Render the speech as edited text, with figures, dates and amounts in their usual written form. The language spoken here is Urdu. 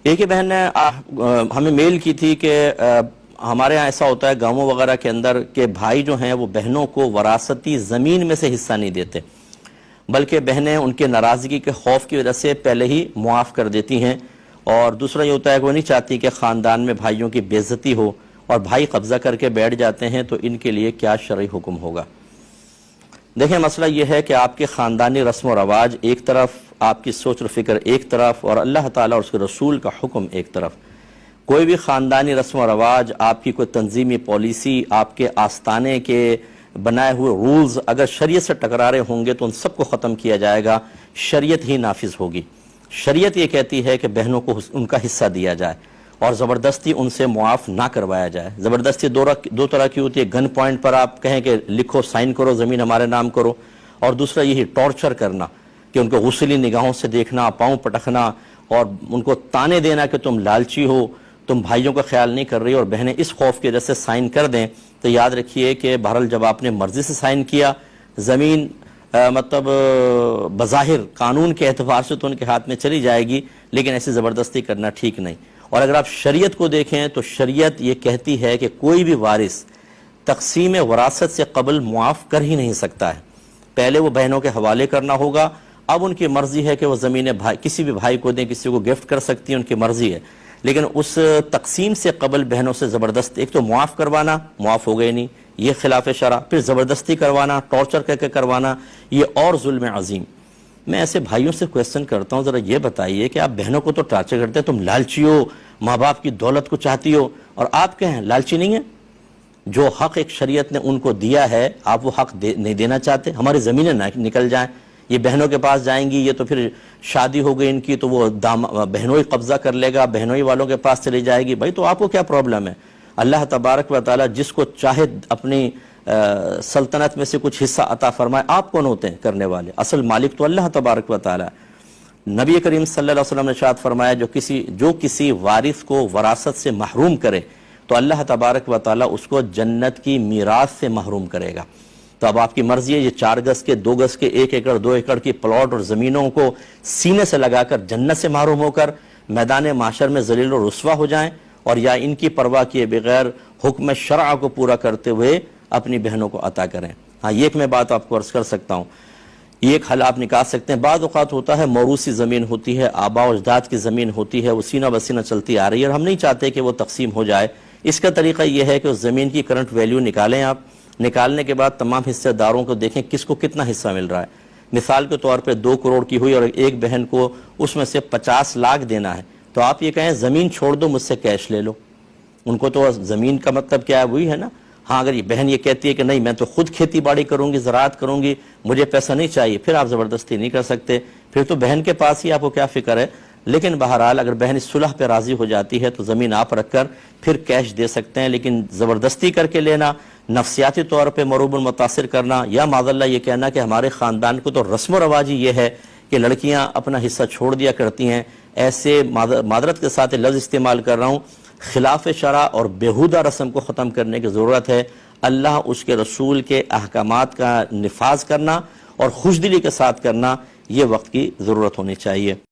ایک ہی بہن نے ہمیں میل کی تھی کہ ہمارے ہاں ایسا ہوتا ہے گاؤں وغیرہ کے اندر کہ بھائی جو ہیں وہ بہنوں کو وراثتی زمین میں سے حصہ نہیں دیتے، بلکہ بہنیں ان کے ناراضگی کے خوف کی وجہ سے پہلے ہی معاف کر دیتی ہیں۔ اور دوسرا یہ ہوتا ہے کہ وہ نہیں چاہتی کہ خاندان میں بھائیوں کی بے عزتی ہو اور بھائی قبضہ کر کے بیٹھ جاتے ہیں، تو ان کے لیے کیا شرعی حکم ہوگا؟ دیکھیں، مسئلہ یہ ہے کہ آپ کے خاندانی رسم و رواج ایک طرف، آپ کی سوچ و فکر ایک طرف، اور اللہ تعالیٰ اور اس کے رسول کا حکم ایک طرف۔ کوئی بھی خاندانی رسم و رواج، آپ کی کوئی تنظیمی پالیسی، آپ کے آستانے کے بنائے ہوئے رولز اگر شریعت سے ٹکرا رہے ہوں گے تو ان سب کو ختم کیا جائے گا، شریعت ہی نافذ ہوگی۔ شریعت یہ کہتی ہے کہ بہنوں کو ان کا حصہ دیا جائے اور زبردستی ان سے معاف نہ کروایا جائے۔ زبردستی دو طرح کی ہوتی ہے، گن پوائنٹ پر آپ کہیں کہ لکھو، سائن کرو، زمین ہمارے نام کرو، اور دوسرا یہی ٹارچر کرنا کہ ان کو غصلی نگاہوں سے دیکھنا، پاؤں پٹکنا اور ان کو تانے دینا کہ تم لالچی ہو، تم بھائیوں کا خیال نہیں کر رہی، اور بہنیں اس خوف کی وجہ سے سائن کر دیں تو یاد رکھیے کہ بہرحال جب آپ نے مرضی سے سائن کیا، زمین مطلب بظاہر قانون کے اعتبار سے تو ان کے ہاتھ میں چلی جائے گی، لیکن ایسی زبردستی کرنا ٹھیک نہیں۔ اور اگر آپ شریعت کو دیکھیں تو شریعت یہ کہتی ہے کہ کوئی بھی وارث تقسیم وراثت سے قبل معاف کر ہی نہیں سکتا ہے، پہلے وہ بہنوں کے حوالے کرنا ہوگا۔ اب ان کی مرضی ہے کہ وہ زمینیں کسی بھی بھائی کو دیں، کسی کو گفٹ کر سکتی ہیں، ان کی مرضی ہے، لیکن اس تقسیم سے قبل بہنوں سے زبردست، ایک تو معاف کروانا، معاف ہو گئے نہیں، یہ خلاف شرع، پھر زبردستی کروانا، ٹارچر کر کے کروانا، یہ اور ظلم عظیم۔ میں ایسے بھائیوں سے کویسچن کرتا ہوں، ذرا یہ بتائیے کہ آپ بہنوں کو تو ٹارچر کرتے ہیں، تم لالچی ہو، ماں باپ کی دولت کو چاہتی ہو، اور آپ کہیں لالچی نہیں ہیں؟ جو حق ایک شریعت نے ان کو دیا ہے آپ وہ حق نہیں دینا چاہتے؟ ہماری زمینیں نہ نکل جائیں، یہ بہنوں کے پاس جائیں گی، یہ تو پھر شادی ہو گئی ان کی تو وہ بہنوں ہی قبضہ کر لے گا، بہنوں ہی والوں کے پاس چلی جائے گی۔ بھائی تو آپ کو کیا پرابلم ہے؟ اللہ تبارک و تعالیٰ جس کو چاہے اپنی سلطنت میں سے کچھ حصہ عطا فرمائے۔ آپ کون ہوتے ہیں کرنے والے؟ اصل مالک تو اللہ تبارک و تعالیٰ۔ نبی کریم صلی اللہ علیہ وسلم نے ارشاد فرمایا جو کسی وارث کو وراثت سے محروم کرے تو اللہ تبارک و تعالیٰ اس کو جنت کی میراث سے محروم کرے گا۔ تو اب آپ کی مرضی ہے یہ 4 گز کے 2 گز کے 1 ایکڑ 2 ایکڑ کی پلاٹ اور زمینوں کو سینے سے لگا کر جنت سے محروم ہو کر میدان محشر میں ذلیل و رسوا ہو جائیں، اور یا ان کی پرواہ کیے بغیر حکم شرع کو پورا کرتے ہوئے اپنی بہنوں کو عطا کریں۔ ہاں، یہ ایک میں بات آپ کو عرض کر سکتا ہوں، یہ ایک حل آپ نکال سکتے ہیں۔ بعض اوقات ہوتا ہے موروثی زمین ہوتی ہے، آباء و اجداد کی زمین ہوتی ہے، وہ سینہ بسینہ چلتی آ رہی ہے اور ہم نہیں چاہتے کہ وہ تقسیم ہو جائے۔ اس کا طریقہ یہ ہے کہ اس زمین کی کرنٹ ویلیو نکالیں آپ، نکالنے کے بعد تمام حصہ داروں کو دیکھیں کس کو کتنا حصہ مل رہا ہے۔ مثال کے طور پہ 2 کروڑ کی ہوئی اور ایک بہن کو اس میں سے 50 لاکھ دینا ہے، تو آپ یہ کہیں زمین چھوڑ دو، مجھ سے کیش لے لو۔ ان کو تو زمین کا مطلب کیا ہے، وہی ہے نا۔ ہاں، اگر یہ بہن یہ کہتی ہے کہ نہیں میں تو خود کھیتی باڑی کروں گی، زراعت کروں گی، مجھے پیسہ نہیں چاہیے، پھر آپ زبردستی نہیں کر سکتے، پھر تو بہن کے پاس ہی آپ کو کیا فکر ہے۔ لیکن بہرحال اگر بہن صلح پہ راضی ہو جاتی ہے تو زمین آپ رکھ کر پھر کیش دے سکتے ہیں، لیکن زبردستی کر کے لینا، نفسیاتی طور پہ مروب متاثر کرنا، یا معاذاللہ یہ کہنا کہ ہمارے خاندان کو تو رسم و رواج ہی یہ ہے کہ لڑکیاں اپنا حصہ چھوڑ دیا کرتی ہیں، ایسے معذرت کے ساتھ لفظ استعمال کر رہا ہوں، خلاف شرع اور بیہودہ رسم کو ختم کرنے کی ضرورت ہے۔ اللہ اس کے رسول کے احکامات کا نفاذ کرنا اور خوشدلی کے ساتھ کرنا، یہ وقت کی ضرورت ہونی چاہیے۔